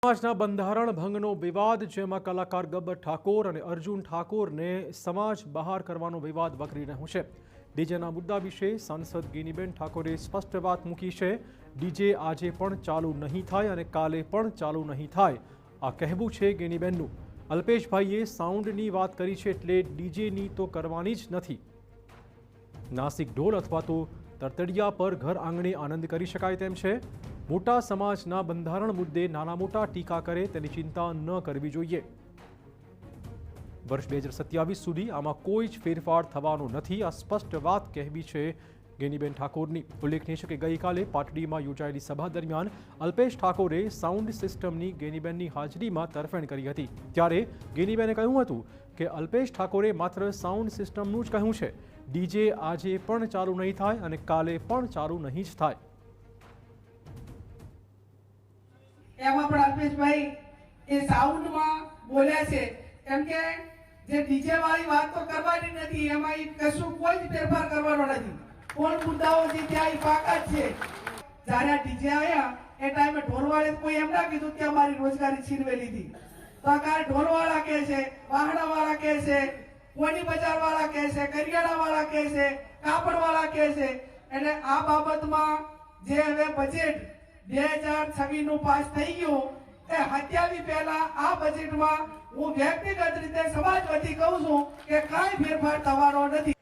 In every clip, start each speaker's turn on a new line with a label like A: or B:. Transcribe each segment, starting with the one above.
A: સમાજના બંધારણ ભંગનો વિવાદ, જેમાં કલાકાર ગબ્બર ઠાકોર અને અર્જુન ઠાકોરને સમાજ બહાર કરવાનો વિવાદ વકરી રહ્યો છે. ડીજેના મુદ્દા વિશે સાંસદ ગેનીબેન ઠાકોરે સ્પષ્ટ વાત મૂકી છે. ડીજે આજે પણ ચાલુ નહીં થાય અને કાલે પણ ચાલુ નહીં થાય, આ કહેવું છે ગેનીબેનનું. અલ્પેશભાઈએ સાઉન્ડની વાત કરી છે, એટલે ડીજેની તો કરવાની જ નથી. નાસિક ઢોલ અથવા તો તરતડિયા પર ઘર આંગણે આનંદ કરી શકાય તેમ છે. મોટા સમાજના બંધારણ મુદ્દે નાના મોટા ટીકા કરે તેની ચિંતા ન કરવી જોઈએ. વર્ષ 2027 સુધી આમાં કોઈ જ ફેરફાર થવાનો નથી, આ સ્પષ્ટ વાત કહેવી છે ગેનીબેન ઠાકોરની. ઉલ્લેખનીય છે કે ગઈકાલે પાટડીમાં યોજાયેલી સભા દરમિયાન અલ્પેશ ઠાકોરે સાઉન્ડ સિસ્ટમની ગેનીબેનની હાજરીમાં તરફેણ કરી હતી. ત્યારે ગેનીબેને કહ્યું હતું કે અલ્પેશ ઠાકોરે માત્ર સાઉન્ડ સિસ્ટમનું જ કહ્યું છે. ડીજે આજે પણ ચાલુ નહીં થાય અને કાલે પણ ચાલુ નહીં જ થાય.
B: એમાં પણ અલ્પેશભાઈ એ સાઉન્ડમાં બોલ્યા છે, કેમ કે જે ડીજે વાળી વાત તો કરવાની નથી, એમાં કશું કોઈ જ ફેરફાર કરવાનો નથી. કોણ મુદ્દાઓ જે ત્યાં પાકા છે. જ્યારે આ ડીજે આવ્યા એ ટાઈમે ઢોલવાળે કોઈ એમ ના કીધું કે અમારી રોજગારી છીનવેલી હતી. તો આ ઢોલવાળા કહે છે, વાહણાવાળા કહે છે, કોની બજારવાળા કહે છે, કરિયાણાવાળા કહે છે, કાપડવાળા કહે છે. એટલે આ બાબતમાં જે હવે બજેટ 2026 નું પાસ થઈ ગયું, એ હત્યાવી પહેલા આ બજેટમાં હું વ્યક્તિગત રીતે સમાજ વતી કહું છું કે કાંઈ ફેરફાર થવાનો નથી.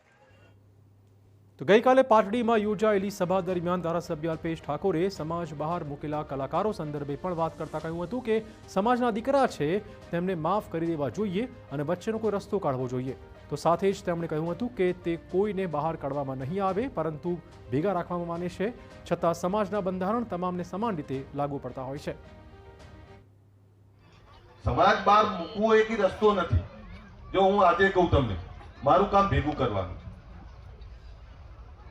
A: તો ગઈકાલે પાટડીમાં યોજાયેલી સભા દરમિયાન ધારાસભ્ય અલ્પેશ ઠાકોરે સમાજ બહાર મૂકેલા કલાકારો સંદર્ભે પણ વાત કરતા કહ્યું હતું કે સમાજના દીકરા છે, તેમને માફ કરી દેવા જોઈએ અને વચ્ચેનો કોઈ રસ્તો કાઢવો જોઈએ. તો સાથે જ તેમણે કહ્યું હતું કે તે કોઈને બહાર કાઢવામાં નહીં આવે, પરંતુ ભેગા રાખવામાં માને છે. છતાં સમાજના બંધારણ તમામને સમાન રીતે લાગુ પડતા હોય છે.
C: સમાજ બહાર મૂકવો એક રસ્તો નથી. જો હું આજે કહું તમને, મારું કામ ભેગું કરવાનું.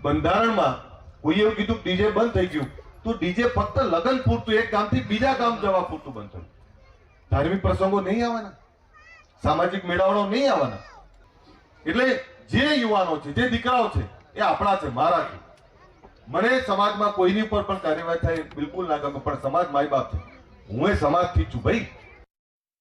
C: બંધારણમાં કોઈ એવું કીધું ડીજે બંધ થઈ ગયું, તો ડીજે ફક્ત લગન પૂરતું, એક ગામથી બીજા ગામ જવા પૂરતું બંધ થયું. ધાર્મિક પ્રસંગો નહીં આવવાના, સામાજિક મેળાવડો નહીં આવવાના. એટલે જે યુવાનો છે, જે દીકરાઓ છે, એ આપણા છે, મારા છે. મને સમાજમાં કોઈની પર પણ કાર્યવાહી થાય બિલકુલ ના ગમે, પણ સમાજ માય બાપ છે. હું એ સમાજથી છું ભાઈ.